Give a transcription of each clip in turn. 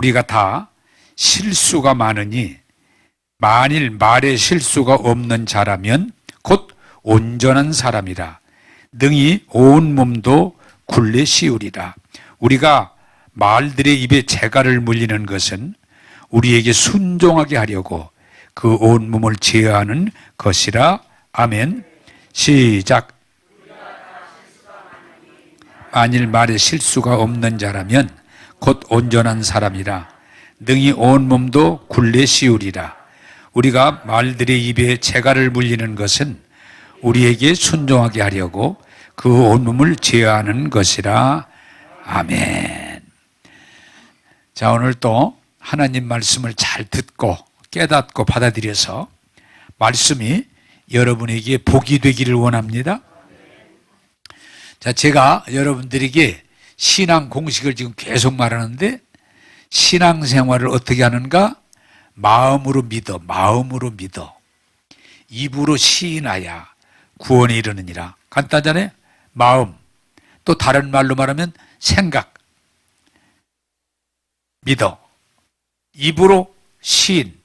우리가 다 실수가 많으니 만일 말에 실수가 없는 자라면 곧 온전한 사람이라 능히 온 몸도 굴레 씌우리라. 우리가 말들의 입에 재갈을 물리는 것은 우리에게 순종하게 하려고 그 온 몸을 제어하는 것이라. 아멘. 시작. 만일 말에 실수가 없는 자라면 곧 온전한 사람이라 능히 온 몸도 굴레 씌우리라. 우리가 말들의 입에 재갈을 물리는 것은 우리에게 순종하게 하려고 그 온 몸을 제어하는 것이라. 아멘. 자, 오늘 또 하나님 말씀을 잘 듣고 깨닫고 받아들여서 말씀이 여러분에게 복이 되기를 원합니다. 자, 제가 여러분들에게 신앙 공식을 지금 계속 말하는데 신앙생활을 어떻게 하는가? 마음으로 믿어, 마음으로 믿어. 입으로 시인하야 구원에 이르느니라. 간단하잖아요. 마음. 또 다른 말로 말하면 생각. 믿어. 입으로 시인,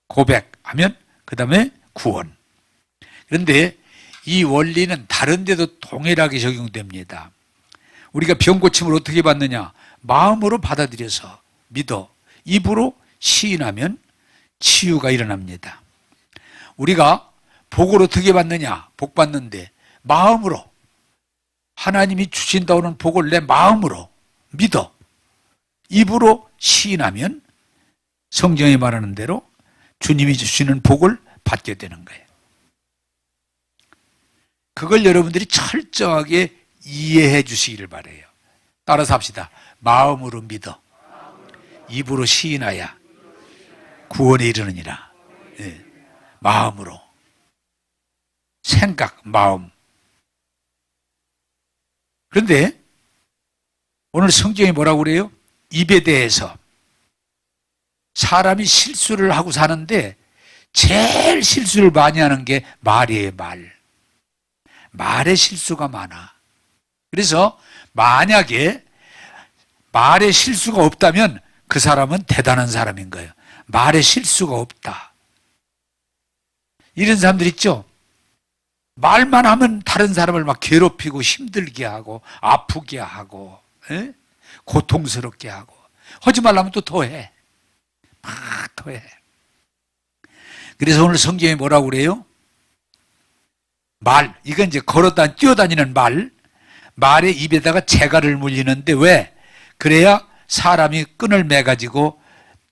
고백하면 그 다음에 구원. 그런데 이 원리는 다른 데도 동일하게 적용됩니다. 우리가 병 고침을 어떻게 받느냐? 마음으로 받아들여서 믿어. 입으로 시인하면 치유가 일어납니다. 우리가 복을 어떻게 받느냐? 복 받는데 마음으로 하나님이 주신다는 복을 내 마음으로 믿어. 입으로 시인하면 성경이 말하는 대로 주님이 주시는 복을 받게 되는 거예요. 그걸 여러분들이 철저하게 이해해 주시기를 바라요. 따라서 합시다. 마음으로 믿어. 입으로 시인하야 구원에 이르느니라. 네. 마음으로. 생각, 마음. 그런데 오늘 성경이 뭐라고 그래요? 입에 대해서 사람이 실수를 하고 사는데 제일 실수를 많이 하는 게 말이에요, 말. 말에 실수가 많아. 그래서 만약에 말에 실수가 없다면 그 사람은 대단한 사람인 거예요. 말에 실수가 없다. 이런 사람들 있죠? 말만 하면 다른 사람을 막 괴롭히고 힘들게 하고 아프게 하고 고통스럽게 하고 하지 말라면 또 더해. 막 더해. 그래서 오늘 성경에 뭐라고 그래요? 말, 이건 이제 뛰어다니는 말, 말의 입에다가 재갈을 물리는데 왜? 그래야 사람이 끈을 매가지고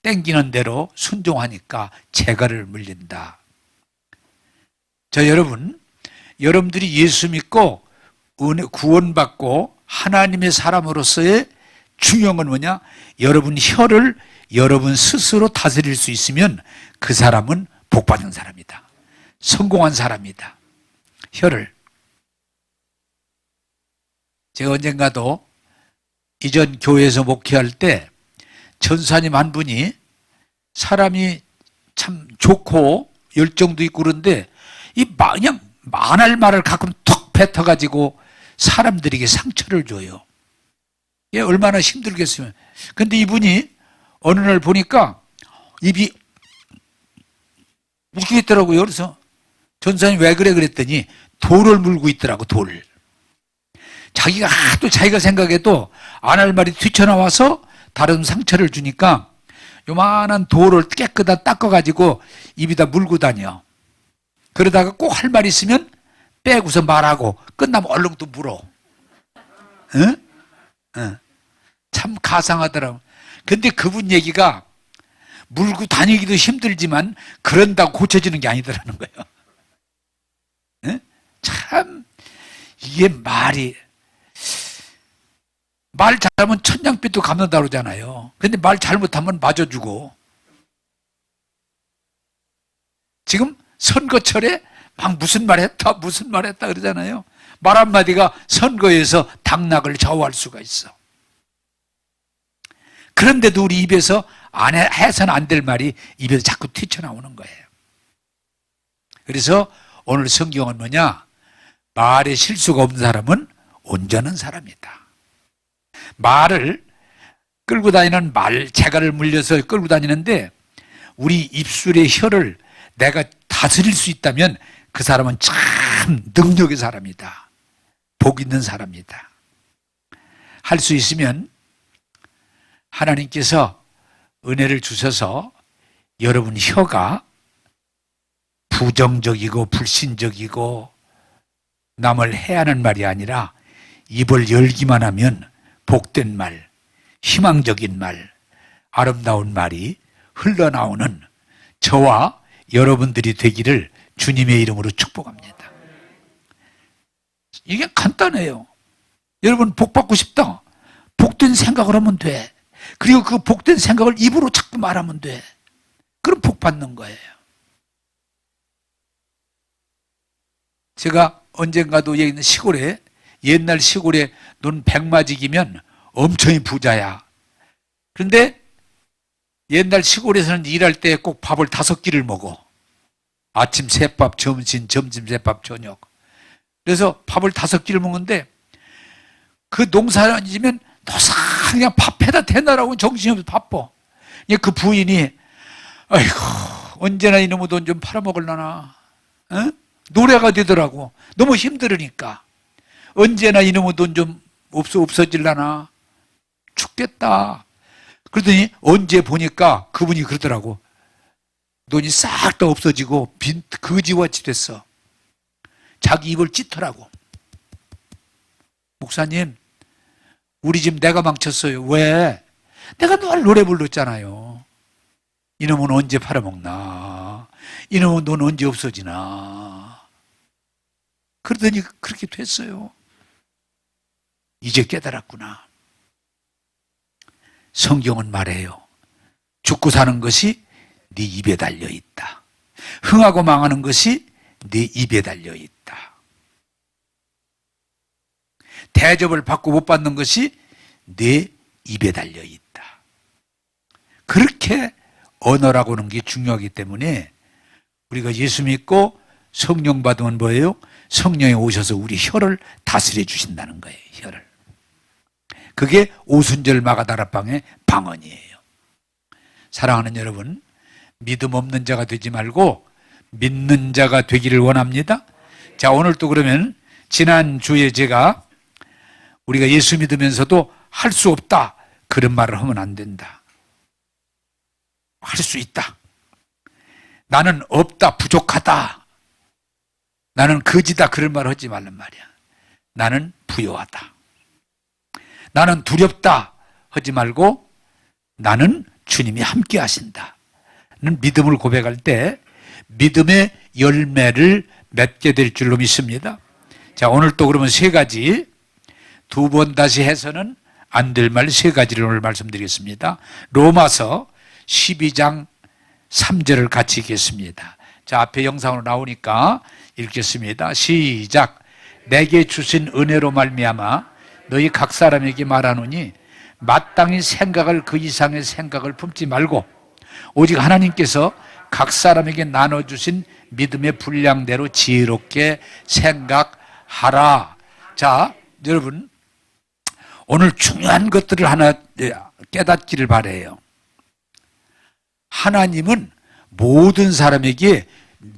땡기는 대로 순종하니까 재갈을 물린다. 자, 여러분들이 예수 믿고 구원받고 하나님의 사람으로서의 중요한 건 뭐냐? 여러분 혀를 여러분 스스로 다스릴 수 있으면 그 사람은 복받은 사람이다. 성공한 사람이다. 혀를. 제가 언젠가도 이전 교회에서 목회할 때 전사님 한 분이 사람이 참 좋고 열정도 있고 그런데 그냥 말할 말을 가끔 턱 뱉어가지고 사람들에게 상처를 줘요. 이게 얼마나 힘들겠어요. 근데 이분이 어느 날 보니까 입이 이렇게 있더라고요. 그래서 전사님 왜 그래 그랬더니 돌을 물고 있더라고, 돌. 자기가 하도 자기가 생각해도 안 할 말이 튀쳐나와서 다른 상처를 주니까 요만한 돌을 깨끗하게 닦아가지고 입에다 물고 다녀. 그러다가 꼭 할 말 있으면 빼고서 말하고 끝나면 얼른 또 물어. 응? 응. 참 가상하더라고. 근데 그분 얘기가 물고 다니기도 힘들지만 그런다고 고쳐지는 게 아니더라는 거예요. 응? 참 이게 말 잘하면 천냥빚도 갚는다 그러잖아요. 근데 말 잘못하면 맞아주고. 지금 선거철에 막 무슨 말 했다 그러잖아요. 말 한마디가 선거에서 당락을 좌우할 수가 있어. 그런데도 우리 입에서 해서는 안 될 말이 입에서 자꾸 튀쳐나오는 거예요. 그래서 오늘 성경은 뭐냐? 말에 실수가 없는 사람은 온전한 사람이다. 말을 끌고 다니는 말, 재갈을 물려서 끌고 다니는데 우리 입술의 혀를 내가 다스릴 수 있다면 그 사람은 참 능력의 사람이다. 복 있는 사람이다. 할 수 있으면 하나님께서 은혜를 주셔서 여러분 혀가 부정적이고 불신적이고 남을 해하는 말이 아니라 입을 열기만 하면 복된 말, 희망적인 말, 아름다운 말이 흘러나오는 저와 여러분들이 되기를 주님의 이름으로 축복합니다. 이게 간단해요. 여러분 복 받고 싶다. 복된 생각을 하면 돼. 그리고 그 복된 생각을 입으로 자꾸 말하면 돼. 그럼 복 받는 거예요. 제가 언젠가도 여기 있는 시골에, 옛날 시골에 눈 백마직이면 엄청히 부자야. 그런데 옛날 시골에서는 일할 때 꼭 밥을 5끼를 먹어. 아침 새밥, 점심 새밥, 저녁. 그래서 밥을 5끼를 먹는데 그 농사를 지면 노상 그냥 밥해다 대나라고 정신이 없어 바빠. 그 부인이 아이고 언제나 이놈의 돈 좀 팔아먹을라나. 어? 노래가 되더라고. 너무 힘들으니까. 언제나 이놈의 돈 좀 없어질라나. 죽겠다. 그러더니 언제 보니까 그분이 그러더라고. 돈이 싹 다 없어지고 거지같이 됐어. 자기 입을 찢더라고. 목사님, 우리 집 내가 망쳤어요. 왜? 내가 늘 노래 불렀잖아요. 이놈은 언제 팔아먹나? 이놈은 돈 언제 없어지나? 그러더니 그렇게 됐어요. 이제 깨달았구나. 성경은 말해요. 죽고 사는 것이 네 입에 달려있다. 흥하고 망하는 것이 네 입에 달려있다. 대접을 받고 못 받는 것이 내 입에 달려있다. 그렇게 언어라고 하는 게 중요하기 때문에 우리가 예수 믿고 성령 받으면 뭐예요? 성령이 오셔서 우리 혀를 다스려 주신다는 거예요. 혀를. 그게 오순절 마가다락방의 방언이에요. 사랑하는 여러분, 믿음 없는 자가 되지 말고 믿는 자가 되기를 원합니다. 자, 오늘 또 그러면 지난주에 제가 우리가 예수 믿으면서도 할 수 없다 그런 말을 하면 안 된다. 할 수 있다. 나는 없다, 부족하다. 나는 거지다 그런 말 하지 말란 말이야. 나는 부요하다. 나는 두렵다 하지 말고 나는 주님이 함께 하신다. 는 믿음을 고백할 때 믿음의 열매를 맺게 될 줄로 믿습니다. 자, 오늘 또 그러면 3가지, 2번 다시 해서는 안 될 말 3가지를 오늘 말씀드리겠습니다. 로마서 12장 3절을 같이 읽겠습니다. 자, 앞에 영상으로 나오니까 읽겠습니다. 시작. 내게 주신 은혜로 말미암아 너희 각 사람에게 말하노니 마땅히 생각을 그 이상의 생각을 품지 말고 오직 하나님께서 각 사람에게 나눠주신 믿음의 분량대로 지혜롭게 생각하라. 자, 여러분 오늘 중요한 것들을 하나 깨닫기를 바라요. 하나님은 모든 사람에게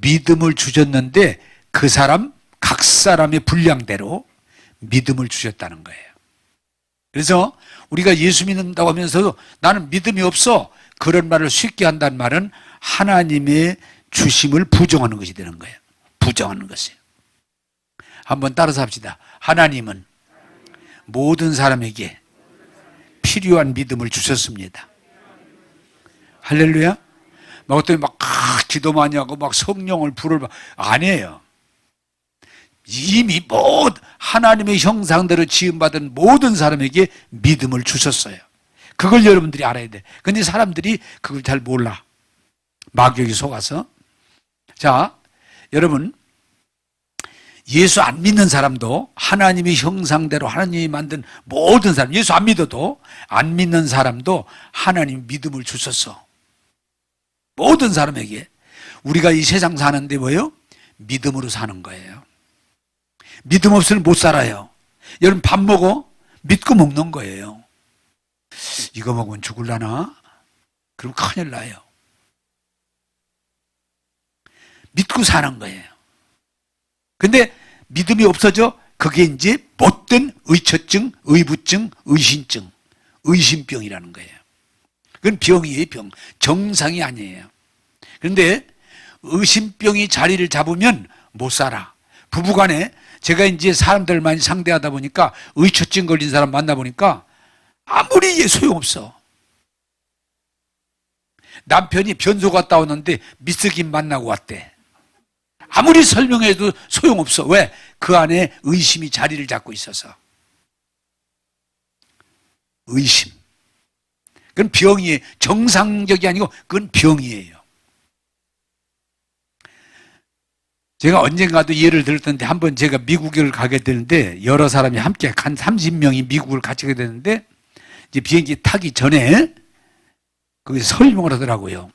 믿음을 주셨는데 그 사람 각 사람의 분량대로 믿음을 주셨다는 거예요. 그래서 우리가 예수 믿는다고 하면서도 나는 믿음이 없어 그런 말을 쉽게 한다는 말은 하나님의 주심을 부정하는 것이 되는 거예요. 부정하는 것이에요. 한번 따라서 합시다. 하나님은 모든 사람에게 필요한 믿음을 주셨습니다. 할렐루야. 막 어떤 막 기도 많이 하고 막 성령을 불을 아니에요. 이미 하나님의 형상대로 지음받은 모든 사람에게 믿음을 주셨어요. 그걸 여러분들이 알아야 돼. 근데 사람들이 그걸 잘 몰라. 마귀에게 속아서. 자, 여러분 예수 안 믿는 사람도 하나님의 형상대로 하나님이 만든 모든 사람, 예수 안 믿어도 안 믿는 사람도 하나님 믿음을 주셨어. 모든 사람에게. 우리가 이 세상 사는데 뭐예요? 믿음으로 사는 거예요. 믿음 없으면 못 살아요. 여러분 밥 먹어? 믿고 먹는 거예요. 이거 먹으면 죽을라나? 그럼 큰일 나요. 믿고 사는 거예요. 근데 믿음이 없어져? 그게 이제 못된 의처증, 의부증, 의심증, 의심병이라는 거예요. 그건 병이에요, 병. 정상이 아니에요. 그런데 의심병이 자리를 잡으면 못 살아. 부부간에 제가 이제 사람들 많이 상대하다 보니까 의처증 걸린 사람 만나보니까 아무리 소용없어. 남편이 변소 갔다 오는데 미스김 만나고 왔대. 아무리 설명해도 소용없어. 왜? 그 안에 의심이 자리를 잡고 있어서. 의심. 그건 병이에요. 정상적이 아니고 그건 병이에요. 제가 언젠가도 예를 들었던데 한번 제가 미국을 가게 되는데 여러 사람이 함께 한 30명이 미국을 같이 가게 되는데 이제 비행기 타기 전에 거기서 설명을 하더라고요.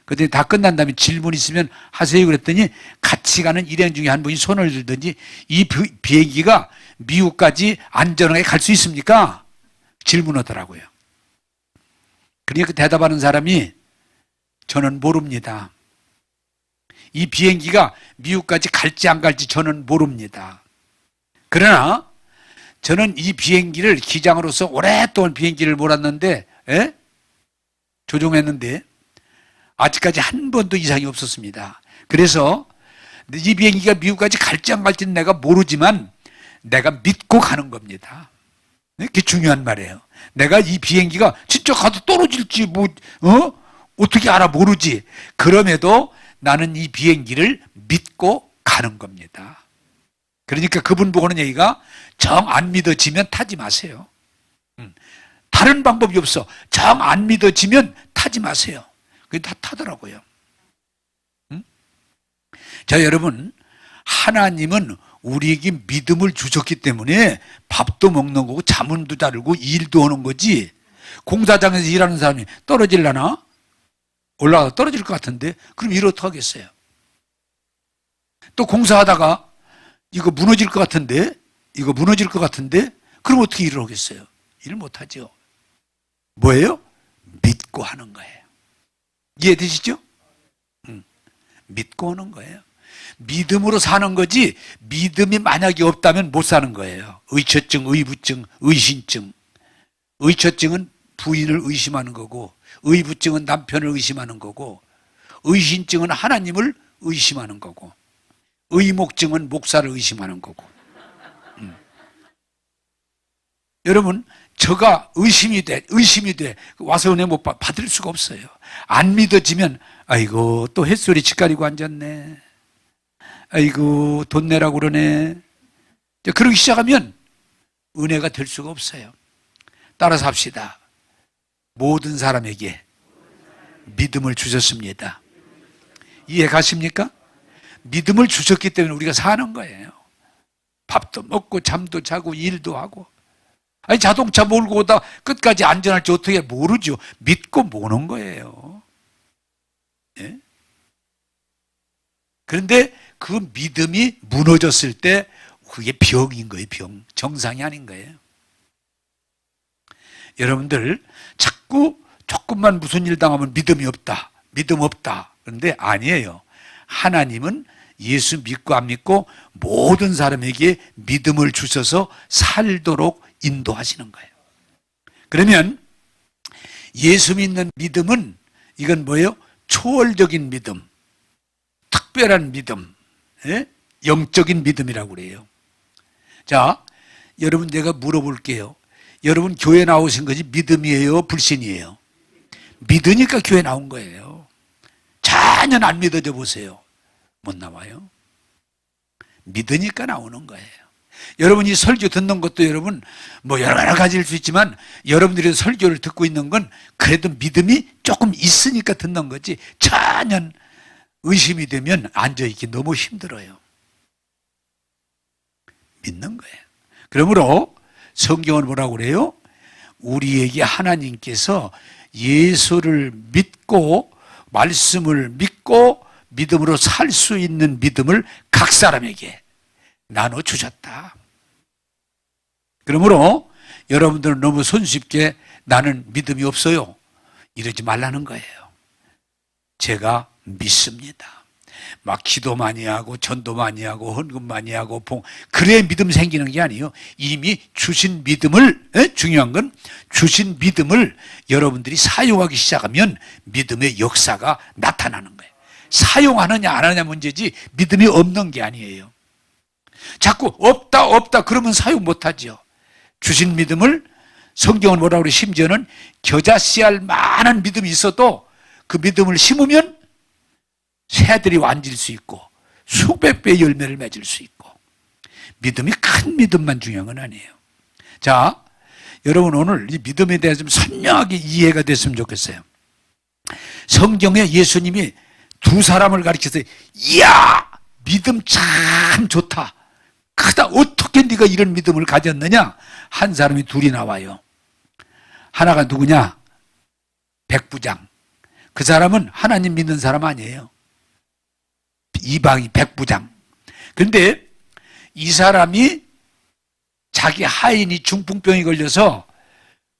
그때 다 끝난 다음에 질문 있으면 하세요 그랬더니 같이 가는 일행 중에 한 분이 손을 들더니 이 비행기가 미국까지 안전하게 갈 수 있습니까? 질문하더라고요. 그러니까 대답하는 사람이 저는 모릅니다. 이 비행기가 미국까지 갈지 안 갈지 저는 모릅니다. 그러나 저는 이 비행기를 기장으로서 오랫동안 비행기를 몰았는데 조종했는데 아직까지 한 번도 이상이 없었습니다. 그래서 이 비행기가 미국까지 갈지 안 갈지는 내가 모르지만 내가 믿고 가는 겁니다. 그게 중요한 말이에요. 내가 이 비행기가 진짜 가도 떨어질지 어떻게 알아 모르지. 그럼에도 나는 이 비행기를 믿고 가는 겁니다. 그러니까 그분 보고는 얘기가 정 안 믿어지면 타지 마세요. 다른 방법이 없어. 정 안 믿어지면 타지 마세요. 그게 다 타더라고요. 자, 여러분, 하나님은 우리에게 믿음을 주셨기 때문에 밥도 먹는 거고 잠도 자르고 일도 하는 거지. 공사장에서 일하는 사람이 떨어질라나? 올라가 떨어질 것 같은데 그럼 일 어떻게 하겠어요? 또 공사하다가 이거 무너질 것 같은데 그럼 어떻게 일을 하겠어요? 일 못하죠. 뭐예요? 믿고 하는 거예요. 이해되시죠? 믿고 하는 거예요. 믿음으로 사는 거지 믿음이 만약에 없다면 못 사는 거예요. 의처증, 의부증, 의심증. 의처증은 부인을 의심하는 거고 의부증은 남편을 의심하는 거고 의심증은 하나님을 의심하는 거고 의목증은 목사를 의심하는 거고. 여러분, 저가 의심이 돼 와서 은혜 못 받을 수가 없어요. 안 믿어지면 아이고 또 햇소리 짓가리고 앉았네. 아이고 돈 내라고 그러네. 그러기 시작하면 은혜가 될 수가 없어요. 따라서 합시다. 모든 사람에게 믿음을 주셨습니다. 이해 가십니까? 믿음을 주셨기 때문에 우리가 사는 거예요. 밥도 먹고 잠도 자고 일도 하고. 아니 자동차 몰고 오다 끝까지 안전할지 어떻게 모르죠. 믿고 모는 거예요. 예? 그런데 그 믿음이 무너졌을 때 그게 병인 거예요. 병. 정상이 아닌 거예요. 여러분들 자꾸 조금만 무슨 일 당하면 믿음이 없다. 믿음 없다. 그런데 아니에요. 하나님은 예수 믿고 안 믿고 모든 사람에게 믿음을 주셔서 살도록 인도하시는 거예요. 그러면 예수 믿는 믿음은 이건 뭐예요? 초월적인 믿음, 특별한 믿음, 영적인 믿음이라고 그래요. 자, 여러분 내가 물어볼게요. 여러분 교회 나오신 것이 믿음이에요? 불신이에요? 믿으니까 교회 나온 거예요. 전혀 안 믿어져 보세요. 못 나와요. 믿으니까 나오는 거예요. 여러분이 설교 듣는 것도 여러분 뭐 여러 가지일 수 있지만 여러분들이 설교를 듣고 있는 건 그래도 믿음이 조금 있으니까 듣는 거지 전혀 의심이 되면 앉아있기 너무 힘들어요. 믿는 거예요. 그러므로 성경은 뭐라고 그래요? 우리에게 하나님께서 예수를 믿고 말씀을 믿고 믿음으로 살 수 있는 믿음을 각 사람에게 나눠주셨다. 그러므로 여러분들은 너무 손쉽게 나는 믿음이 없어요, 이러지 말라는 거예요. 제가 믿습니다. 막 기도 많이 하고 전도 많이 하고 헌금 많이 하고 그래 믿음 생기는 게 아니에요. 이미 주신 믿음을, 중요한 건 주신 믿음을 여러분들이 사용하기 시작하면 믿음의 역사가 나타나는 거예요. 사용하느냐 안 하느냐 문제지 믿음이 없는 게 아니에요. 자꾸 없다 그러면 사용 못하죠. 주신 믿음을, 성경은 뭐라고 그래? 심지어는 겨자씨알 만한 믿음이 있어도 그 믿음을 심으면 새들이 완질 수 있고 수백 배의 열매를 맺을 수 있고, 믿음이 큰 믿음만 중요한 건 아니에요. 자, 여러분 오늘 이 믿음에 대해서 좀 선명하게 이해가 됐으면 좋겠어요. 성경에 예수님이 두 사람을 가르쳐서 이야 믿음 참 좋다, 크다, 어떻게 네가 이런 믿음을 가졌느냐? 한 사람이 둘이 나와요. 하나가 누구냐? 백부장. 그 사람은 하나님 믿는 사람 아니에요. 이방이 백부장. 그런데 이 사람이 자기 하인이 중풍병이 걸려서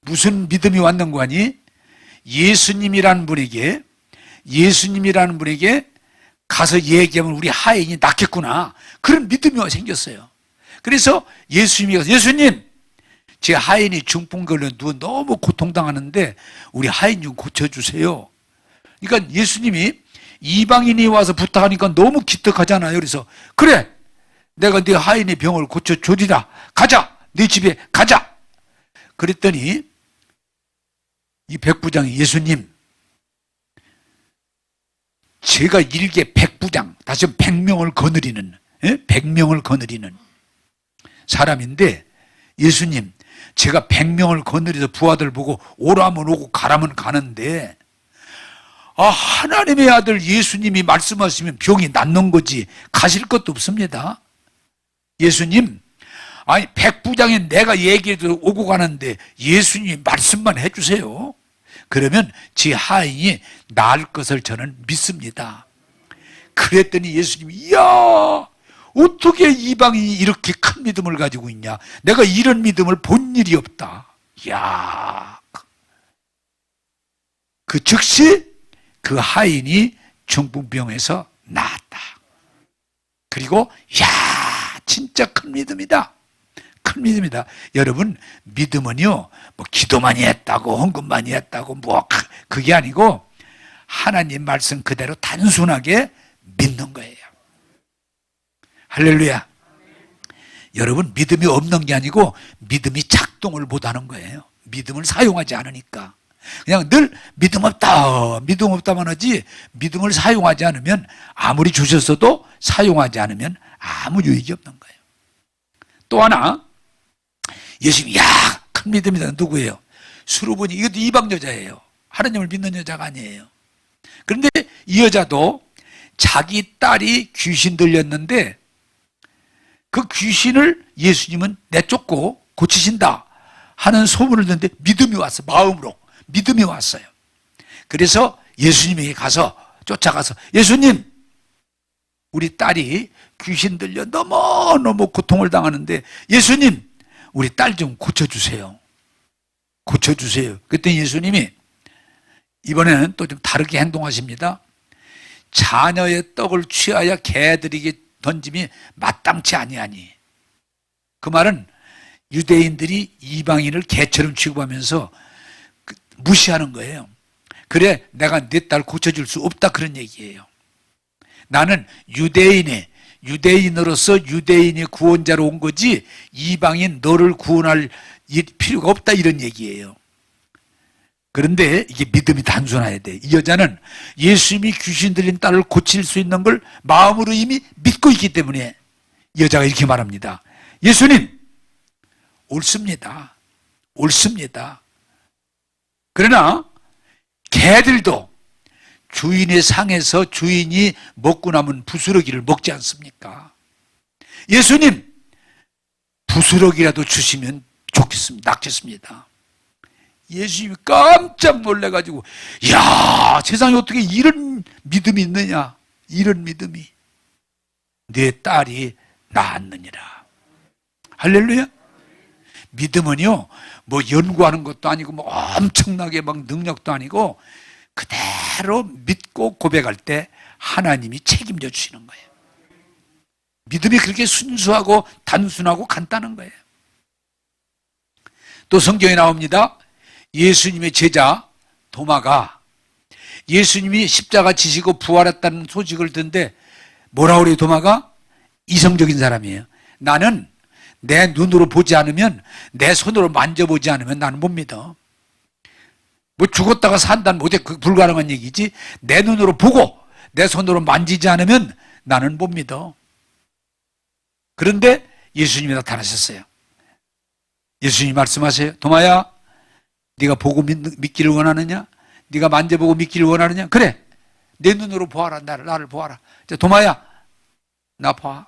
무슨 믿음이 왔는 거니? 예수님이라는 분에게 가서 얘기하면 우리 하인이 낫겠구나, 그런 믿음이 생겼어요. 그래서 예수님이 가서 예수님, 제 하인이 중풍 걸려 누워 너무 고통당하는데 우리 하인 좀 고쳐주세요. 그러니까 예수님이 이방인이 와서 부탁하니까 너무 기특하잖아요. 그래서 그래, 내가 네 하인의 병을 고쳐주리라, 가자, 네 집에 가자. 그랬더니 이 백부장이 예수님, 제가 일개 백부장, 다시 100명을 거느리는, 100명을 거느리는 사람인데, 예수님, 제가 100명을 거느려서 부하들 보고 오라면 오고 가라면 가는데, 하나님의 아들 예수님이 말씀하시면 병이 낫는 거지 가실 것도 없습니다. 예수님, 아니 백부장이 내가 얘기해도 오고 가는데 예수님이 말씀만 해주세요. 그러면 제 하인이 나을 것을 저는 믿습니다. 그랬더니 예수님이 이야, 어떻게 이방인이 이렇게 큰 믿음을 가지고 있냐, 내가 이런 믿음을 본 일이 없다. 이야, 그 즉시 그 하인이 중풍병에서 나았다. 그리고 야, 진짜 큰 믿음이다, 큰 믿음이다. 여러분, 믿음은요 뭐 기도 많이 했다고 헌금 많이 했다고 뭐 그게 아니고 하나님 말씀 그대로 단순하게 믿는 거예요. 할렐루야. 여러분, 믿음이 없는 게 아니고 믿음이 작동을 못하는 거예요. 믿음을 사용하지 않으니까. 그냥 늘 믿음 없다만 하지, 믿음을 사용하지 않으면, 아무리 주셨어도 사용하지 않으면 아무 유익이 없는 거예요. 또 하나, 예수님이 야, 큰 믿음이다. 누구예요? 수르보니. 이것도 이방 여자예요. 하나님을 믿는 여자가 아니에요. 그런데 이 여자도 자기 딸이 귀신 들렸는데 그 귀신을 예수님은 내쫓고 고치신다 하는 소문을 듣는데 믿음이 왔어요. 마음으로 믿음이 왔어요. 그래서 예수님에게 가서 쫓아가서 예수님, 우리 딸이 귀신 들려 너무너무 고통을 당하는데 예수님, 우리 딸 좀 고쳐주세요. 고쳐주세요. 그랬더니 예수님이 이번에는 또 좀 다르게 행동하십니다. 자녀의 떡을 취하여 개들에게 던짐이 마땅치 아니하니. 그 말은 유대인들이 이방인을 개처럼 취급하면서 무시하는 거예요. 그래, 내가 네 딸 고쳐줄 수 없다, 그런 얘기예요. 나는 유대인으로서 유대인의 구원자로 온 거지 이방인 너를 구원할 필요가 없다, 이런 얘기예요. 그런데 이게 믿음이 단순해야 돼. 이 여자는 예수님이 귀신 들린 딸을 고칠 수 있는 걸 마음으로 이미 믿고 있기 때문에 이 여자가 이렇게 말합니다. 예수님, 옳습니다. 옳습니다. 그러나 개들도 주인의 상에서 주인이 먹고 남은 부스러기를 먹지 않습니까? 예수님, 부스러기라도 주시면 좋겠습니다. 낫겠습니다. 예수님이 깜짝 놀래가지고, 야, 세상에 어떻게 이런 믿음이 있느냐, 이런 믿음이. 내 딸이 나았느니라. 할렐루야. 믿음은요, 뭐 연구하는 것도 아니고, 뭐 엄청나게 막 능력도 아니고, 그대로 믿고 고백할 때 하나님이 책임져 주시는 거예요. 믿음이 그렇게 순수하고 단순하고 간단한 거예요. 또 성경에 나옵니다. 예수님의 제자 도마가 예수님이 십자가 지시고 부활했다는 소식을 듣는데 뭐라고 그래요? 도마가 이성적인 사람이에요. 나는 내 눈으로 보지 않으면, 내 손으로 만져보지 않으면 나는 못 믿어. 뭐 죽었다가 산다는 못해, 그 불가능한 얘기지. 내 눈으로 보고 내 손으로 만지지 않으면 나는 못 믿어. 그런데 예수님이 나타나셨어요. 예수님이 말씀하세요. 도마야, 네가 보고 믿기를 원하느냐? 네가 만져보고 믿기를 원하느냐? 그래, 내 눈으로 보아라. 나를 보아라. 도마야, 나 봐.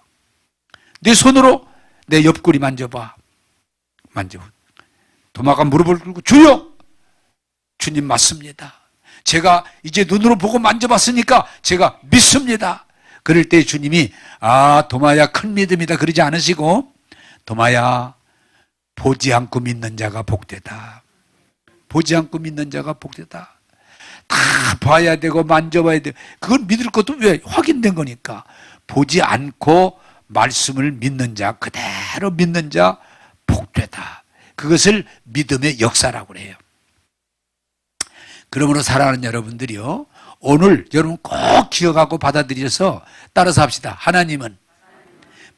내 손으로 내 옆구리 만져봐. 만져봐. 도마가 무릎을 꿇고, 주여, 주님 맞습니다. 제가 이제 눈으로 보고 만져봤으니까 제가 믿습니다. 그럴 때 주님이, 아, 도마야, 큰 믿음이다 그러지 않으시고, 도마야, 보지 않고 믿는 자가 복되다. 보지 않고 믿는 자가 복되다. 다 봐야 되고 만져봐야 되고, 그건 믿을 것도 왜? 확인된 거니까. 보지 않고 말씀을 믿는 자, 그대로 믿는 자 복되다. 그것을 믿음의 역사라고 그래요. 그러므로 사랑하는 여러분들이요, 오늘 여러분 꼭 기억하고 받아들여서 따라서 합시다. 하나님은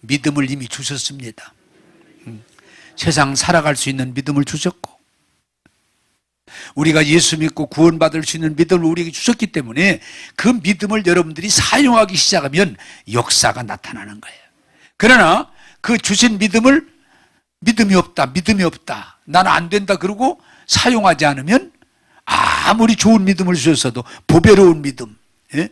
믿음을 이미 주셨습니다. 세상 살아갈 수 있는 믿음을 주셨고, 우리가 예수 믿고 구원받을 수 있는 믿음을 우리에게 주셨기 때문에 그 믿음을 여러분들이 사용하기 시작하면 역사가 나타나는 거예요. 그러나 그 주신 믿음을 믿음이 없다, 나는 안 된다 그러고 사용하지 않으면 아무리 좋은 믿음을 주셨어도, 보배로운 믿음, 예?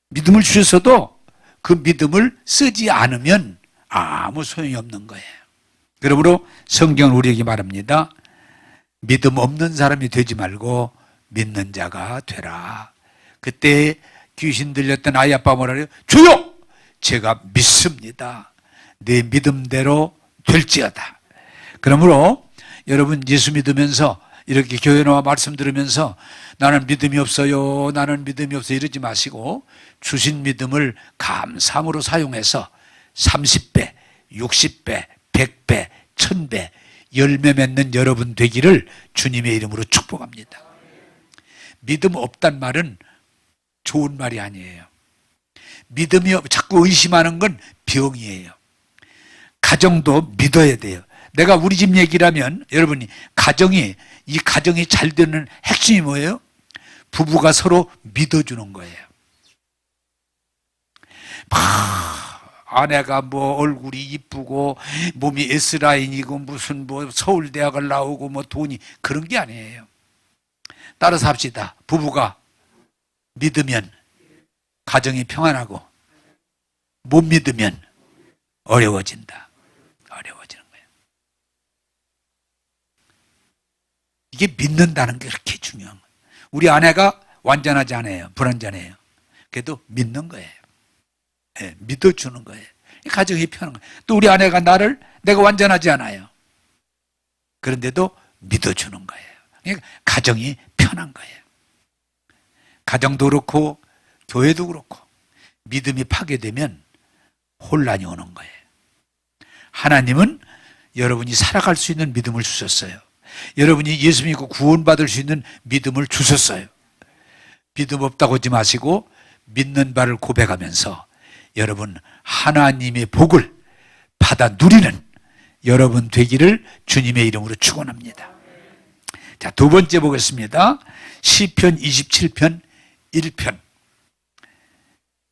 믿음을 주셨어도 그 믿음을 쓰지 않으면 아무 소용이 없는 거예요. 그러므로 성경은 우리에게 말합니다. 믿음 없는 사람이 되지 말고 믿는 자가 되라. 그때 귀신 들렸던 아이 아빠 뭐라 그래요? 주여, 제가 믿습니다. 내 믿음대로 될지어다. 그러므로 여러분 예수 믿으면서 이렇게 교회 나와 말씀 들으면서 나는 믿음이 없어요, 나는 믿음이 없어요 이러지 마시고 주신 믿음을 감사함으로 사용해서 30배, 60배, 100배, 1000배 열매 맺는 여러분 되기를 주님의 이름으로 축복합니다. 믿음 없단 말은 좋은 말이 아니에요. 믿음이 자꾸 의심하는 건 병이에요. 가정도 믿어야 돼요. 내가 우리 집 얘기라면 여러분이 이 가정이 잘 되는 핵심이 뭐예요? 부부가 서로 믿어주는 거예요. 아내가 뭐 얼굴이 이쁘고 몸이 S라인이고 무슨 뭐 서울대학을 나오고 뭐 돈이, 그런 게 아니에요. 따라서 합시다. 부부가 믿으면 가정이 평안하고 못 믿으면 어려워진다. 어려워지는 거예요. 이게 믿는다는 게 그렇게 중요한 거예요. 우리 아내가 완전하지 않아요. 불완전해요. 그래도 믿는 거예요. 네, 믿어주는 거예요. 가정이 편한 거예요. 또 우리 아내가 내가 완전하지 않아요. 그런데도 믿어주는 거예요. 그러니까 가정이 편한 거예요. 가정도 그렇고 교회도 그렇고 믿음이 파괴되면 혼란이 오는 거예요. 하나님은 여러분이 살아갈 수 있는 믿음을 주셨어요. 여러분이 예수 믿고 구원받을 수 있는 믿음을 주셨어요. 믿음 없다고 하지 마시고 믿는 바를 고백하면서 여러분 하나님의 복을 받아 누리는 여러분 되기를 주님의 이름으로 축원합니다. 자, 두 번째 보겠습니다. 시편 27편 1편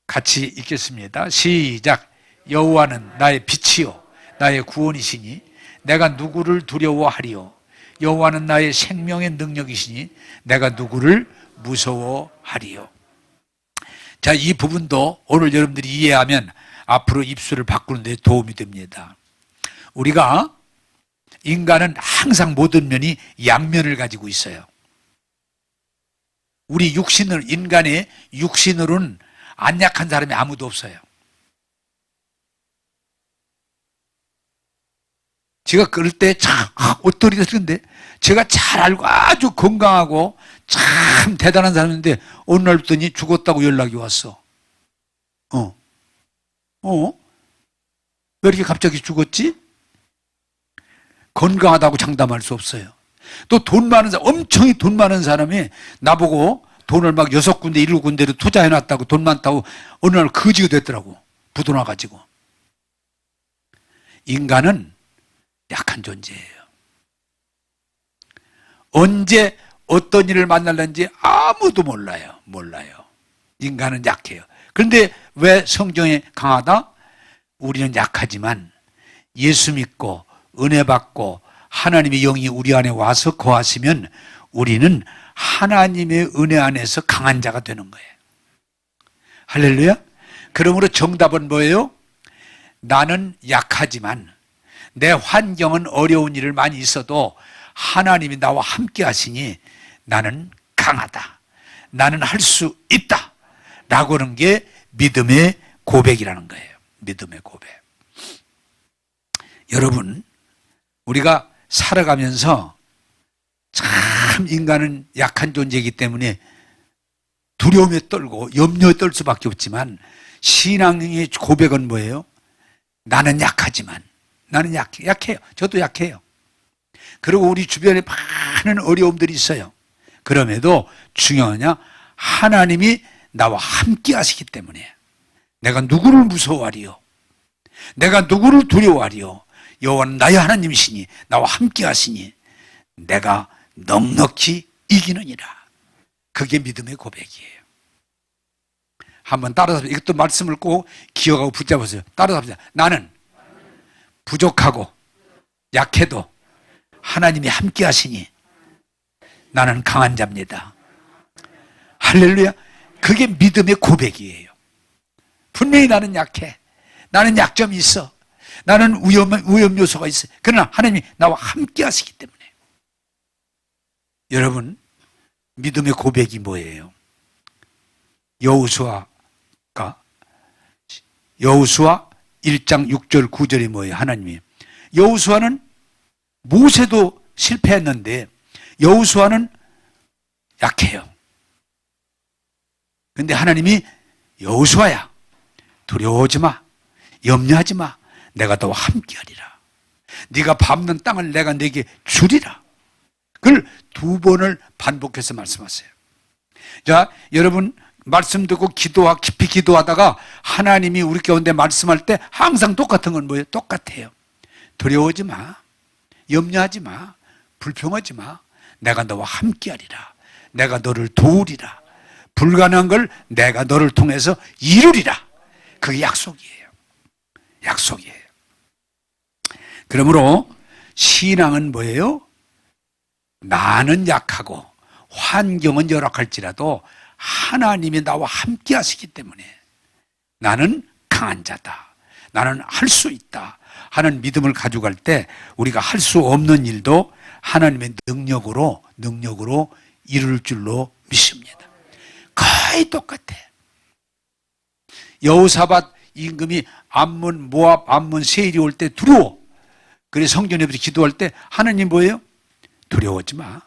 같이 읽겠습니다. 시작. 여호와는 나의 빛이요 나의 구원이시니 내가 누구를 두려워하리요. 여호와는 나의 생명의 능력이시니 내가 누구를 무서워하리요. 자, 이 부분도 오늘 여러분들이 이해하면 앞으로 입술을 바꾸는 데 도움이 됩니다. 우리가 인간은 항상 모든 면이 양면을 가지고 있어요. 우리 인간의 육신으로는 안 약한 사람이 아무도 없어요. 제가 그럴 때 참 어떨이 됐는데 제가 잘 알고 아주 건강하고 참 대단한 사람인데 어느 날 봤더니 죽었다고 연락이 왔어. 왜 이렇게 갑자기 죽었지? 건강하다고 장담할 수 없어요. 또 돈 많은 사람, 엄청 돈 많은 사람이 나보고 돈을 막 6군데 7군데로 투자해놨다고 돈 많다고 어느 날 거지가 됐더라고. 부도 나가지고. 인간은 약한 존재예요. 언제 어떤 일을 만날는지 아무도 몰라요. 인간은 약해요. 그런데 왜 성경에 강하다? 우리는 약하지만 예수 믿고 은혜 받고 하나님의 영이 우리 안에 와서 거하시면 우리는 하나님의 은혜 안에서 강한 자가 되는 거예요. 할렐루야. 그러므로 정답은 뭐예요? 나는 약하지만 내 환경은 어려운 일을 많이 있어도 하나님이 나와 함께 하시니 나는 강하다. 나는 할 수 있다. 라고 하는 게 믿음의 고백이라는 거예요. 믿음의 고백. 여러분, 우리가 살아가면서 참 인간은 약한 존재이기 때문에 두려움에 떨고 염려에 떨 수밖에 없지만 신앙의 고백은 뭐예요? 나는 약하지만 나는 약해요. 저도 약해요. 그리고 우리 주변에 많은 어려움들이 있어요. 그럼에도 중요하냐? 하나님이 나와 함께 하시기 때문에 내가 누구를 무서워하리요? 내가 누구를 두려워하리요? 여호와는 나의 하나님이시니 나와 함께 하시니 내가 넉넉히 이기느니라. 그게 믿음의 고백이에요. 한번 따라서 이것도 말씀을 꼭 기억하고 붙잡으세요. 따라서 합시다. 나는 부족하고 약해도 하나님이 함께 하시니 나는 강한 자입니다. 할렐루야. 그게 믿음의 고백이에요. 분명히 나는 약해. 나는 약점이 있어. 나는 위험 요소가 있어. 그러나 하나님이 나와 함께 하시기 때문에. 여러분, 믿음의 고백이 뭐예요? 여호수아 1장 6절 9절이 뭐예요? 하나님이 여호수아는 모세도 실패했는데 여호수아는 약해요. 근데 하나님이 여호수아야, 두려워하지 마, 염려하지 마, 내가 너와 함께하리라. 네가 밟는 땅을 내가 네게 주리라. 그걸 2번을 반복해서 말씀하세요. 자, 여러분 말씀 듣고 깊이 기도하다가 하나님이 우리 가운데 말씀할 때 항상 똑같은 건 뭐예요? 똑같아요. 두려워하지 마, 염려하지 마, 불평하지 마, 내가 너와 함께하리라. 내가 너를 도우리라. 불가능한 걸 내가 너를 통해서 이루리라. 그게 약속이에요. 약속이에요. 그러므로 신앙은 뭐예요? 나는 약하고 환경은 열악할지라도 하나님이 나와 함께 하시기 때문에 나는 강한 자다. 나는 할 수 있다 하는 믿음을 가져갈 때 우리가 할 수 없는 일도 하나님의 능력으로 이룰 줄로 믿습니다. 거의 똑같아. 여호사밧 임금이 모압, 암몬, 세일이 올 때 두려워. 그래서 성전에서 기도할 때 하나님 뭐예요? 두려워하지 마.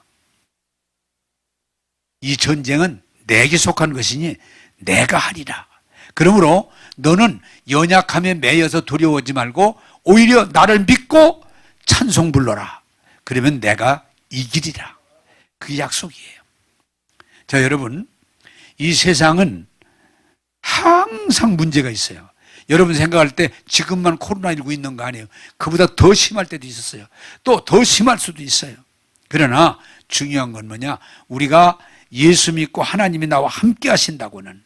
이 전쟁은 내게 속한 것이니 내가 하리라. 그러므로 너는 연약함에 매여서 두려워하지 말고 오히려 나를 믿고 찬송 불러라. 그러면 내가 이기리라. 그게 약속이에요. 자, 여러분, 이 세상은 항상 문제가 있어요. 여러분 생각할 때 지금만 코로나19 있는 거 아니에요. 그보다 더 심할 때도 있었어요. 또 더 심할 수도 있어요. 그러나 중요한 건 뭐냐? 우리가 예수 믿고 하나님이 나와 함께 하신다고는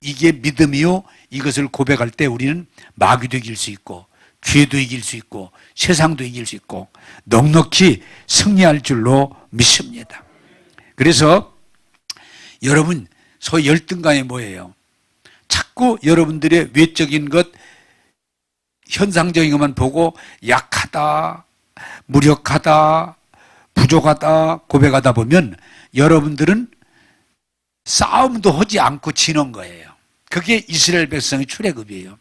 이게 믿음이요. 이것을 고백할 때 우리는 마귀도 이길 수 있고 죄도 이길 수 있고 세상도 이길 수 있고 넉넉히 승리할 줄로 믿습니다. 그래서 여러분 소위 열등감이 뭐예요? 자꾸 여러분들의 외적인 것, 현상적인 것만 보고 약하다, 무력하다, 부족하다 고백하다 보면 여러분들은 싸움도 하지 않고 지는 거예요. 그게 이스라엘 백성의 출애굽이에요.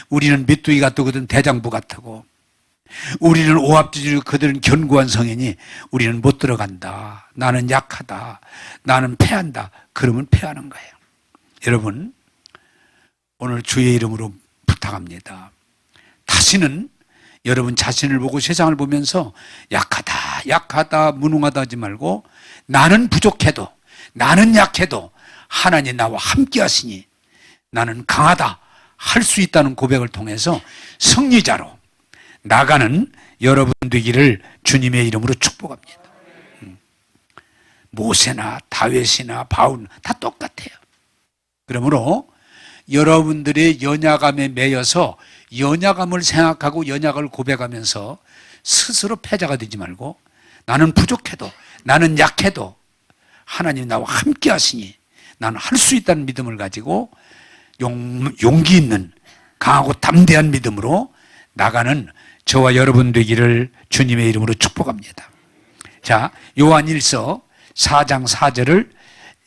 우리는 메뚜기 같거든 대장부 같고 우리는 오합지졸, 그들은 견고한 성이니 우리는 못 들어간다. 나는 약하다. 나는 패한다. 그러면 패하는 거예요. 여러분, 오늘 주의 이름으로 부탁합니다. 다시는 여러분 자신을 보고 세상을 보면서 약하다, 약하다, 무능하다 하지 말고 나는 부족해도, 나는 약해도 하나님 나와 함께 하시니 나는 강하다 할 수 있다는 고백을 통해서 승리자로 나가는 여러분 되기를 주님의 이름으로 축복합니다. 모세나 다윗이나 바울 다 똑같아요. 그러므로 여러분들의 연약함에 매여서 연약함을 생각하고 연약을 고백하면서 스스로 패자가 되지 말고 나는 부족해도, 나는 약해도 하나님 나와 함께 하시니 나는 할 수 있다는 믿음을 가지고 용기 있는 강하고 담대한 믿음으로 나가는 저와 여러분 되기를 주님의 이름으로 축복합니다. 자, 요한일서 4장 4절을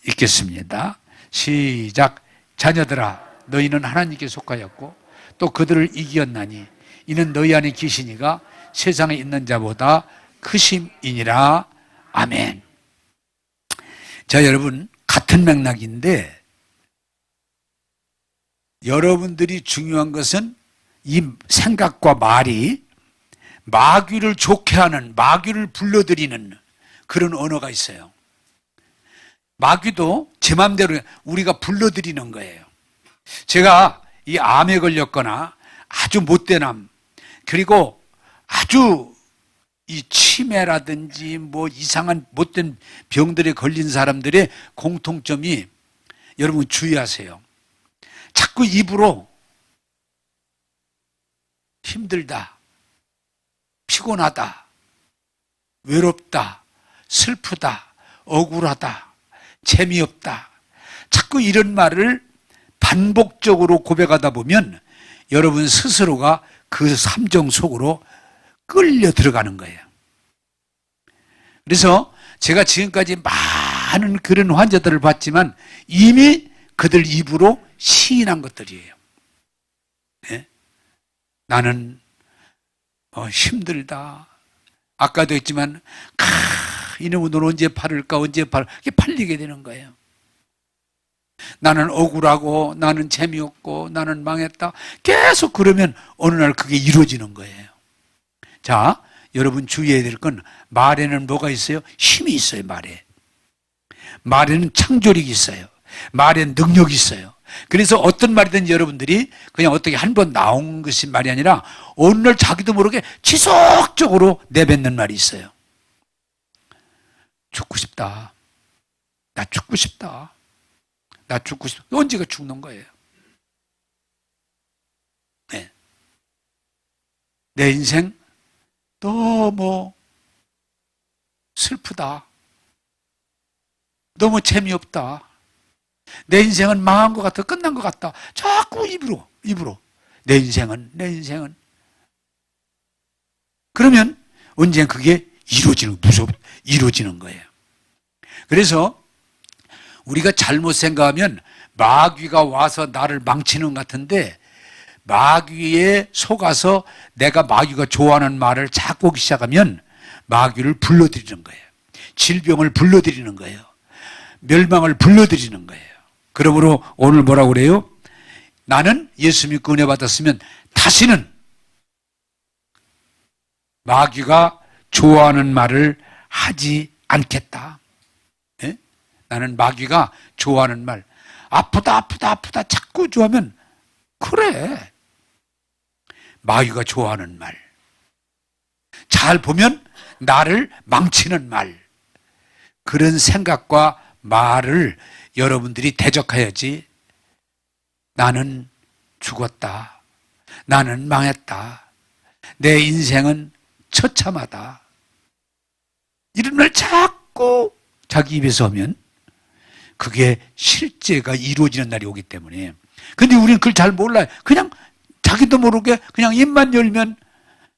읽겠습니다. 시작. 자녀들아, 너희는 하나님께 속하였고 또 그들을 이기었나니 이는 너희 안에 계시니가 세상에 있는 자보다 크심이니라. 아멘. 자, 여러분, 같은 맥락인데 여러분들이 중요한 것은 이 생각과 말이 마귀를 좋게 하는, 마귀를 불러들이는 그런 언어가 있어요. 마귀도 제 마음대로 우리가 불러들이는 거예요. 제가 이 암에 걸렸거나 아주 못된 암, 그리고 아주 이 치매라든지 뭐 이상한 못된 병들에 걸린 사람들의 공통점이, 여러분 주의하세요. 자꾸 입으로 힘들다, 피곤하다, 외롭다, 슬프다, 억울하다, 재미없다, 자꾸 이런 말을 반복적으로 고백하다 보면 여러분 스스로가 그 함정 속으로 끌려 들어가는 거예요. 그래서 제가 지금까지 많은 그런 환자들을 봤지만 이미 그들 입으로 시인한 것들이에요. 네? 나는 힘들다. 아까도 했지만 이놈은 넌 언제 팔을까, 언제 팔, 이게 팔리게 되는 거예요. 나는 억울하고 나는 재미없고 나는 망했다. 계속 그러면 어느 날 그게 이루어지는 거예요. 자, 여러분 주의해야 될 건 말에는 뭐가 있어요? 힘이 있어요. 말에는 창조력이 있어요. 말에는 능력이 있어요. 그래서 어떤 말이든지 여러분들이 그냥 어떻게 한 번 나온 것이 말이 아니라 어느 날 자기도 모르게 지속적으로 내뱉는 말이 있어요. 죽고 싶다. 나 죽고 싶다. 나 죽고 싶다. 언제가 죽는 거예요? 네. 내 인생 너무 슬프다. 너무 재미없다. 내 인생은 망한 것 같아. 끝난 것 같다. 자꾸 입으로. 내 인생은. 그러면 언젠가 그게 이루어지는 거예요. 그래서 우리가 잘못 생각하면 마귀가 와서 나를 망치는 것 같은데 마귀에 속아서 내가 마귀가 좋아하는 말을 자꾸 하기 시작하면 마귀를 불러들이는 거예요. 질병을 불러들이는 거예요. 멸망을 불러들이는 거예요. 그러므로 오늘 뭐라고 그래요? 나는 예수 믿고 은혜 받았으면 다시는 마귀가 좋아하는 말을 하지 않겠다. 네? 나는 마귀가 좋아하는 말, 아프다 자꾸 좋아하면 그래. 마귀가 좋아하는 말, 잘 보면 나를 망치는 말, 그런 생각과 말을 여러분들이 대적해야지. 나는 죽었다. 나는 망했다. 내 인생은 처참하다. 이런 말 자꾸 자기 입에서 하면 그게 실제가 이루어지는 날이 오기 때문에. 근데 우리는 그걸 잘 몰라요. 그냥 자기도 모르게 그냥 입만 열면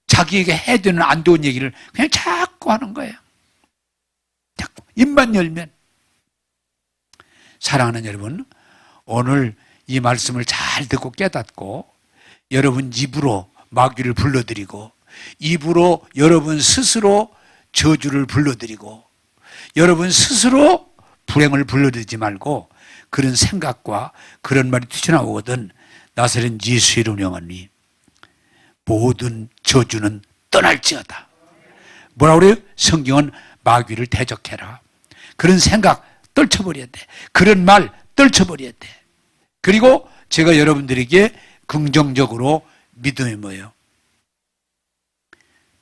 자기에게 해야 되는 안 좋은 얘기를 그냥 자꾸 하는 거예요. 자꾸 입만 열면. 사랑하는 여러분, 오늘 이 말씀을 잘 듣고 깨닫고 여러분 입으로 마귀를 불러들이고 입으로 여러분 스스로 저주를 불러들이고 여러분 스스로 불행을 불러들이지 말고 그런 생각과 그런 말이 튀어나오거든. 나사렛 예수의 이름으로 명하니 모든 저주는 떠날지어다. 뭐라고 그래요? 성경은 마귀를 대적해라. 그런 생각 떨쳐버려야 돼. 그런 말 떨쳐버려야 돼. 그리고 제가 여러분들에게 긍정적으로 믿음이 뭐예요?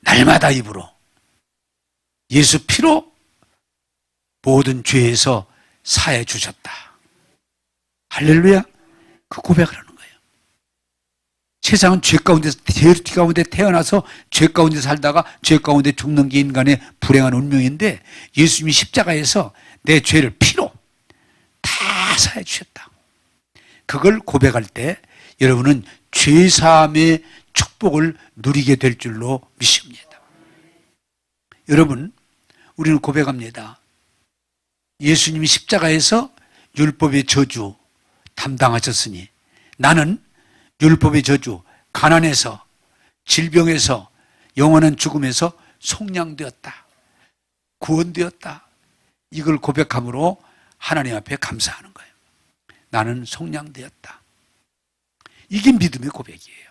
날마다 입으로 예수 피로 모든 죄에서 사해 주셨다. 할렐루야. 그 고백을 하는 거예요. 세상은 죄 가운데 태어나서 죄 가운데 살다가 죄 가운데 죽는 게 인간의 불행한 운명인데 예수님이 십자가에서 내 죄를 피로 다 사해 주셨다. 그걸 고백할 때 여러분은 죄사함의 축복을 누리게 될 줄로 믿습니다. 여러분, 우리는 고백합니다. 예수님이 십자가에서 율법의 저주 담당하셨으니 나는 율법의 저주, 가난에서, 질병에서, 영원한 죽음에서 속량되었다. 구원되었다. 이걸 고백함으로 하나님 앞에 감사하는 거예요. 나는 속량되었다. 이게 믿음의 고백이에요.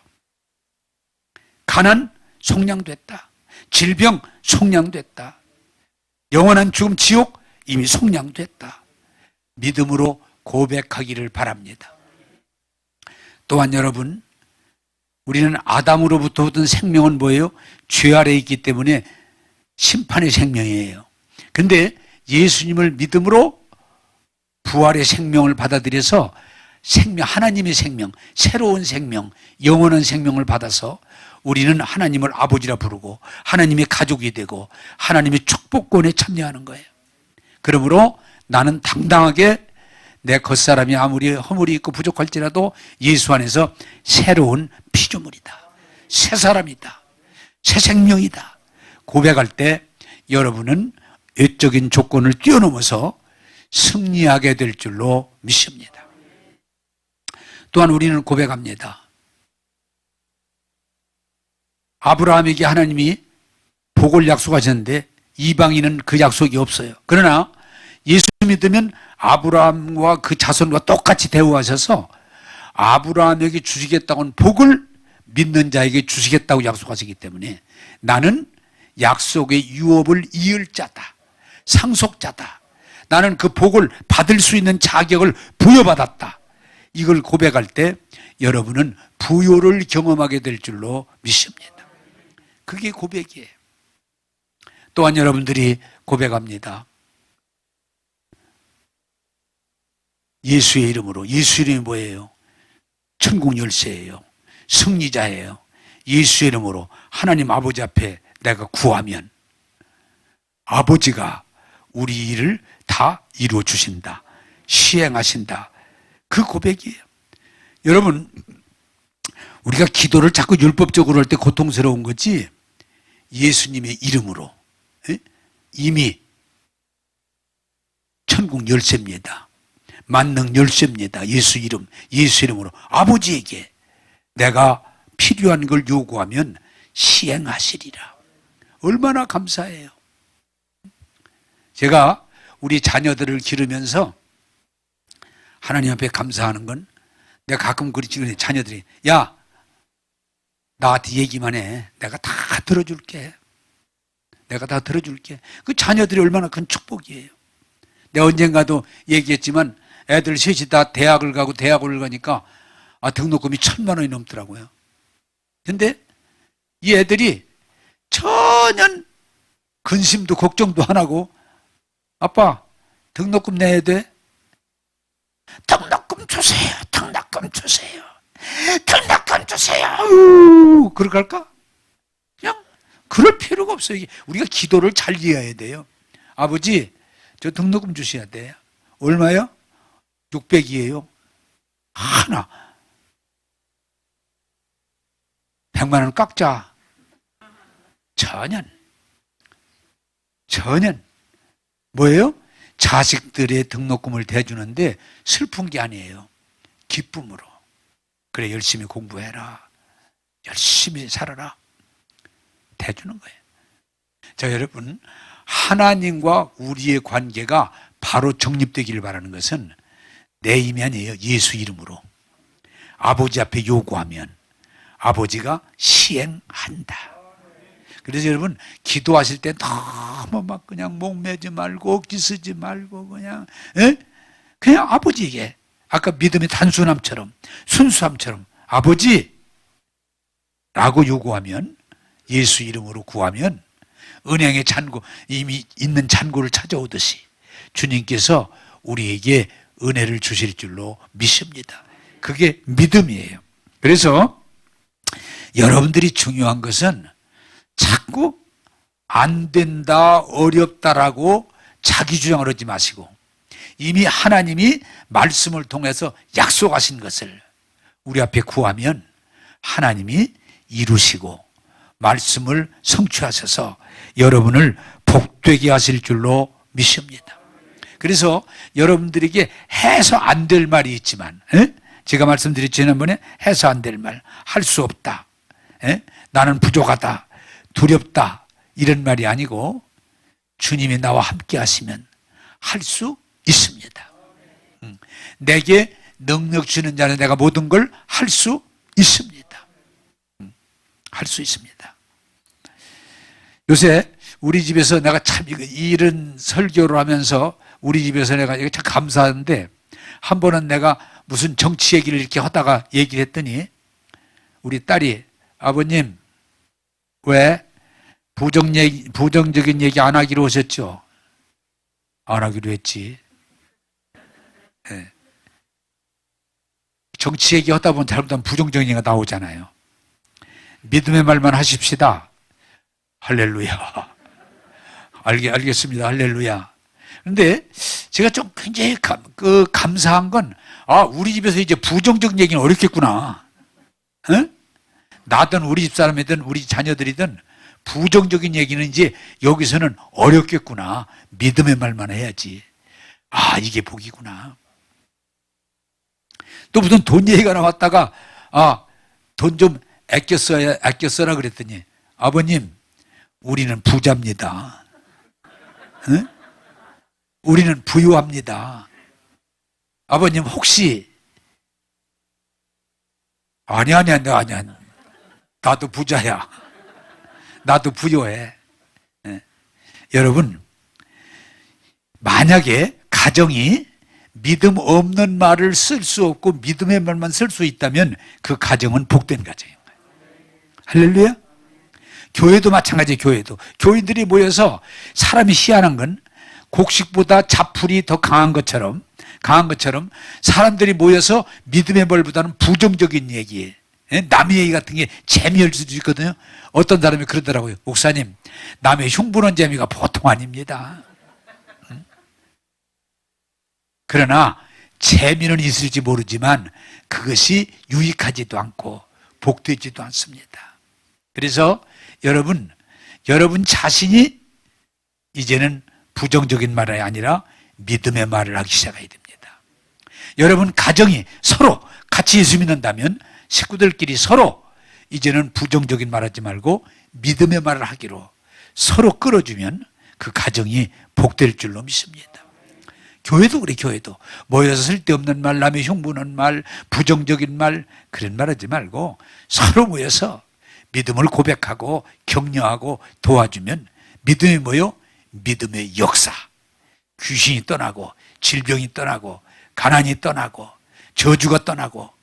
가난 속량됐다. 질병 속량됐다. 영원한 죽음 지옥 이미 속량됐다. 믿음으로 고백하기를 바랍니다. 또한 여러분, 우리는 아담으로부터 얻은 생명은 뭐예요? 죄 아래에 있기 때문에 심판의 생명이에요. 근데 예수님을 믿음으로 부활의 생명을 받아들여서 생명, 하나님의 생명, 새로운 생명, 영원한 생명을 받아서 우리는 하나님을 아버지라 부르고 하나님의 가족이 되고 하나님의 축복권에 참여하는 거예요. 그러므로 나는 당당하게 내 겉사람이 아무리 허물이 있고 부족할지라도 예수 안에서 새로운 피조물이다. 새 사람이다. 새 생명이다. 고백할 때 여러분은 외적인 조건을 뛰어넘어서 승리하게 될 줄로 믿습니다. 또한 우리는 고백합니다. 아브라함에게 하나님이 복을 약속하셨는데 이방인은 그 약속이 없어요. 그러나 예수 믿으면 아브라함과 그 자손과 똑같이 대우하셔서 아브라함에게 주시겠다고는 복을 믿는 자에게 주시겠다고 약속하시기 때문에 나는 약속의 유업을 이을 자다. 상속자다. 나는 그 복을 받을 수 있는 자격을 부여받았다. 이걸 고백할 때 여러분은 부요를 경험하게 될 줄로 믿습니다. 그게 고백이에요. 또한 여러분들이 고백합니다. 예수의 이름으로. 예수 이름이 뭐예요? 천국 열쇠예요. 승리자예요. 예수의 이름으로 하나님 아버지 앞에 내가 구하면 아버지가 우리 일을 다 이루어 주신다. 시행하신다. 그 고백이에요. 여러분, 우리가 기도를 자꾸 율법적으로 할 때 고통스러운 거지 예수님의 이름으로 이미 천국 열쇠입니다. 만능 열쇠입니다. 예수 이름, 예수 이름으로 아버지에게 내가 필요한 걸 요구하면 시행하시리라. 얼마나 감사해요. 제가 우리 자녀들을 기르면서 하나님 앞에 감사하는 건 내가 가끔 그러지, 자녀들이 야 나한테 얘기만 해. 내가 다 들어줄게. 내가 다 들어줄게. 그 자녀들이 얼마나 큰 축복이에요. 내가 언젠가도 얘기했지만 애들 셋이 다 대학을 가고 대학을 가니까 등록금이 1,000만 원이 넘더라고요. 근데 이 애들이 전혀 근심도 걱정도 안 하고 아빠 등록금 내야 돼? 등록금 주세요. 등록금 주세요. 등록금 주세요. 그렇게 할까? 그냥 그럴 필요가 없어요. 우리가 기도를 잘 이해해야 돼요. 아버지 저 등록금 주셔야 돼요. 얼마요? 600이에요. 하나 100만 원 깎자. 전혀 뭐예요? 자식들의 등록금을 대주는데 슬픈 게 아니에요. 기쁨으로. 그래 열심히 공부해라. 열심히 살아라. 해주는 거예요. 자, 여러분, 하나님과 우리의 관계가 바로 정립되기를 바라는 것은 내 힘이 아니에요. 예수 이름으로 아버지 앞에 요구하면 아버지가 시행한다. 그래서 여러분, 기도하실 때 너무 막 그냥 목매지 말고 억지 쓰지 말고 그냥 아버지에게 아까 믿음의 단순함처럼 순수함처럼 아버지 라고 요구하면, 예수 이름으로 구하면 은행의 잔고, 이미 있는 잔고를 찾아오듯이 주님께서 우리에게 은혜를 주실 줄로 믿습니다. 그게 믿음이에요. 그래서 여러분들이 중요한 것은 자꾸 안 된다, 어렵다라고 자기 주장을 하지 마시고 이미 하나님이 말씀을 통해서 약속하신 것을 우리 앞에 구하면 하나님이 이루시고 말씀을 성취하셔서 여러분을 복되게 하실 줄로 믿습니다. 그래서 여러분들에게 해서 안 될 말이 있지만, 제가 말씀드린 지난번에 해서 안 될 말, 할 수 없다, 나는 부족하다, 두렵다, 이런 말이 아니고 주님이 나와 함께 하시면 할 수 있습니다. 내게 능력 주는 자는 내가 모든 걸 할 수 있습니다. 할 수 있습니다. 요새 우리 집에서 내가 참 이런 설교를 하면서 우리 집에서 내가 이거 참 감사한데, 한 번은 내가 무슨 정치 얘기를 이렇게 하다가 얘기를 했더니 우리 딸이, 아버님 왜 부정적인 얘기 안 하기로 하셨죠? 안 하기로 했지. 네. 정치 얘기 하다 보면 잘못하면 부정적인 얘기가 나오잖아요. 믿음의 말만 하십시다. 할렐루야. 알겠습니다. 할렐루야. 그런데 제가 좀 굉장히 감사한 건, 우리 집에서 이제 부정적인 얘기는 어렵겠구나. 나든 우리 집 사람이든 우리 자녀들이든 부정적인 얘기는 이제 여기서는 어렵겠구나. 믿음의 말만 해야지. 이게 복이구나. 또 무슨 돈 얘기가 나왔다가, 돈 좀 아껴 써라 그랬더니, 아버님, 우리는 부자입니다. 우리는 부유합니다. 아버님, 혹시, 아니야. 나도 부자야. 나도 부유해. 여러분, 만약에 가정이 믿음 없는 말을 쓸 수 없고 믿음의 말만 쓸 수 있다면 그 가정은 복된 가정인 거예요. 할렐루야. 교회도 마찬가지예요. 교인들이 모여서, 사람이 희한한 건 곡식보다 자풀이 더 강한 것처럼 사람들이 모여서 믿음의 말보다는 부정적인 얘기, 남의 얘기 같은 게 재미일 수도 있거든요. 어떤 사람이 그러더라고요. 목사님, 남의 흉보는 재미가 보통 아닙니다. 그러나 재미는 있을지 모르지만 그것이 유익하지도 않고 복되지도 않습니다. 그래서 여러분 자신이 이제는 부정적인 말이 아니라 믿음의 말을 하기 시작해야 됩니다. 여러분 가정이 서로 같이 예수 믿는다면 식구들끼리 서로 이제는 부정적인 말 하지 말고 믿음의 말을 하기로 서로 끌어주면 그 가정이 복될 줄로 믿습니다. 교회도 그래. 교회도 모여서 쓸데없는 말, 남의 흉보는 말, 부정적인 말, 그런 말 하지 말고 서로 모여서 믿음을 고백하고 격려하고 도와주면 믿음이 뭐요? 믿음의 역사. 귀신이 떠나고 질병이 떠나고 가난이 떠나고 저주가 떠나고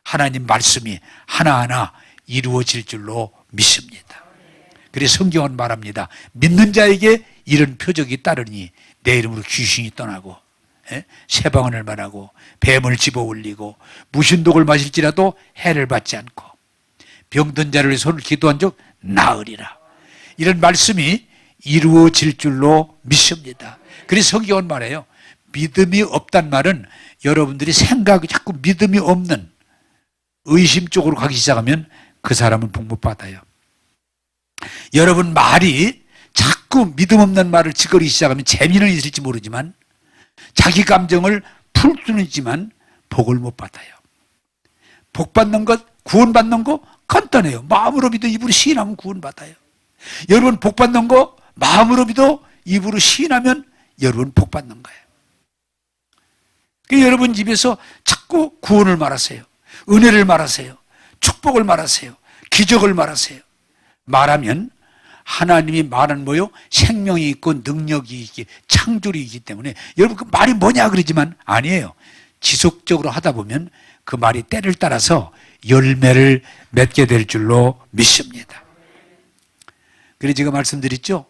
하나님 말씀이 하나하나 이루어질 줄로 믿습니다. 그래서 성경은 말합니다. 믿는 자에게 이런 표적이 따르니 내 이름으로 귀신이 떠나고 세방언을 말하고 뱀을 집어올리고 무신독을 마실지라도 해를 받지 않고 병든 자를 손을 기도한 적 나으리라. 이런 말씀이 이루어질 줄로 믿습니다. 그래서 성경은 말해요. 믿음이 없단 말은 여러분들이 생각이 자꾸 믿음이 없는 의심 쪽으로 가기 시작하면 그 사람은 복 못 받아요. 여러분 말이 자꾸 믿음 없는 말을 짓거리기 시작하면 재미는 있을지 모르지만 자기 감정을 풀 수는 있지만 복을 못 받아요. 복 받는 것, 구원 받는 거 간단해요. 마음으로 믿어 입으로 시인하면 구원 받아요. 여러분 복 받는 거 마음으로 믿어 입으로 시인하면 여러분 복 받는 거예요. 그러니까 여러분 집에서 자꾸 구원을 말하세요. 은혜를 말하세요. 축복을 말하세요. 기적을 말하세요. 말하면 하나님이 말은 뭐요? 생명이 있고 능력이 있기, 창조력이 있기 때문에 여러분 그 말이 뭐냐 그러지만 아니에요. 지속적으로 하다 보면 그 말이 때를 따라서 열매를 맺게 될 줄로 믿습니다. 그래서 제가 말씀드렸죠.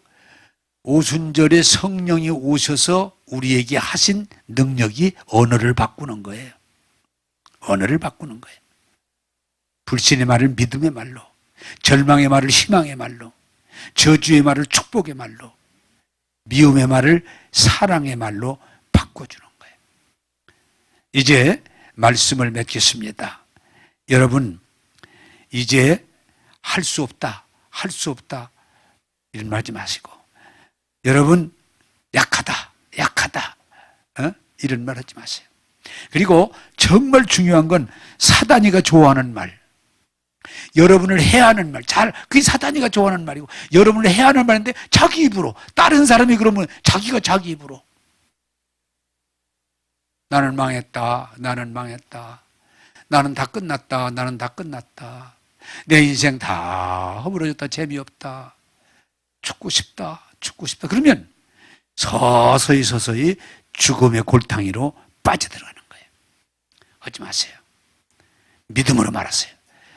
오순절에 성령이 오셔서 우리에게 하신 능력이 언어를 바꾸는 거예요. 언어를 바꾸는 거예요. 불신의 말을 믿음의 말로, 절망의 말을 희망의 말로, 저주의 말을 축복의 말로, 미움의 말을 사랑의 말로 바꿔주는 거예요. 이제 말씀을 맺겠습니다. 여러분, 이제 할 수 없다, 할 수 없다 이런 말 하지 마시고, 여러분 약하다, 약하다 이런 말 하지 마세요. 그리고 정말 중요한 건 사단이가 좋아하는 말, 여러분을 해하는 말, 그게 사단이가 좋아하는 말이고 여러분을 해하는 말인데 자기 입으로, 다른 사람이 그러면 자기가 자기 입으로 나는 망했다, 나는 망했다, 나는 다 끝났다, 나는 다 끝났다, 내 인생 다 허물어졌다, 재미없다, 죽고 싶다, 죽고 싶다. 그러면 서서히 서서히 죽음의 골탕이로 빠져들어가는 거예요. 하지 마세요. 믿음으로 말하세요.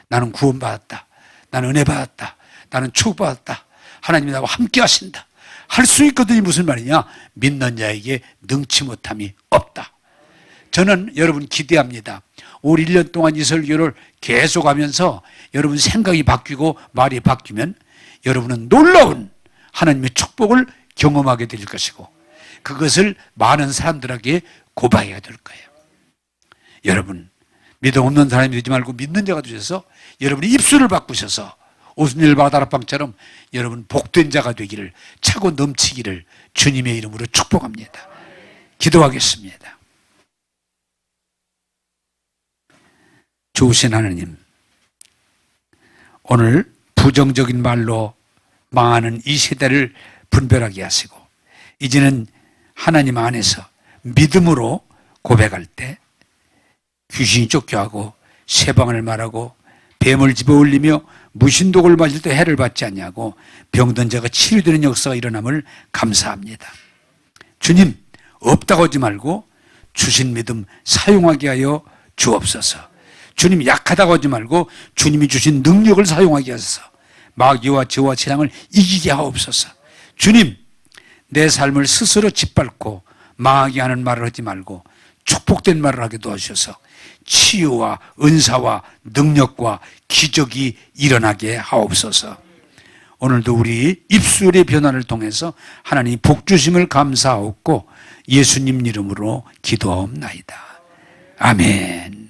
나는 구원받았다, 나는 은혜 받았다, 나는 축복받았다, 하나님이 나와 함께 하신다. 할 수 있거든요. 무슨 말이냐? 믿는 자에게 능치 못함이 없다. 저는 여러분 기대합니다. 올 1년 동안 이 설교를 계속하면서 여러분 생각이 바뀌고 말이 바뀌면 여러분은 놀라운 하나님의 축복을 경험하게 될 것이고 그것을 많은 사람들에게 고백해야 될 거예요. 여러분, 믿음 없는 사람이 되지 말고 믿는 자가 되셔서 여러분이 입술을 바꾸셔서 오순절 바다락방처럼 여러분 복된 자가 되기를, 차고 넘치기를 주님의 이름으로 축복합니다. 기도하겠습니다. 좋으신 하나님, 오늘 부정적인 말로 망하는 이 세대를 분별하게 하시고 이제는 하나님 안에서 믿음으로 고백할 때 귀신이 쫓겨하고 세방을 말하고 뱀을 집어올리며 무신독을 맞을 때 해를 받지 않냐고 병든 자가 치유되는 역사가 일어남을 감사합니다. 주님, 없다고 하지 말고 주신 믿음 사용하게 하여 주옵소서. 주님, 약하다고 하지 말고 주님이 주신 능력을 사용하게 하소서. 마귀와 죄와 세상을 이기게 하옵소서. 주님, 내 삶을 스스로 짓밟고 망하게 하는 말을 하지 말고 축복된 말을 하게 도와주셔서 치유와 은사와 능력과 기적이 일어나게 하옵소서. 오늘도 우리 입술의 변화를 통해서 하나님 복 주심을 감사하옵고 예수님 이름으로 기도하옵나이다. 아멘.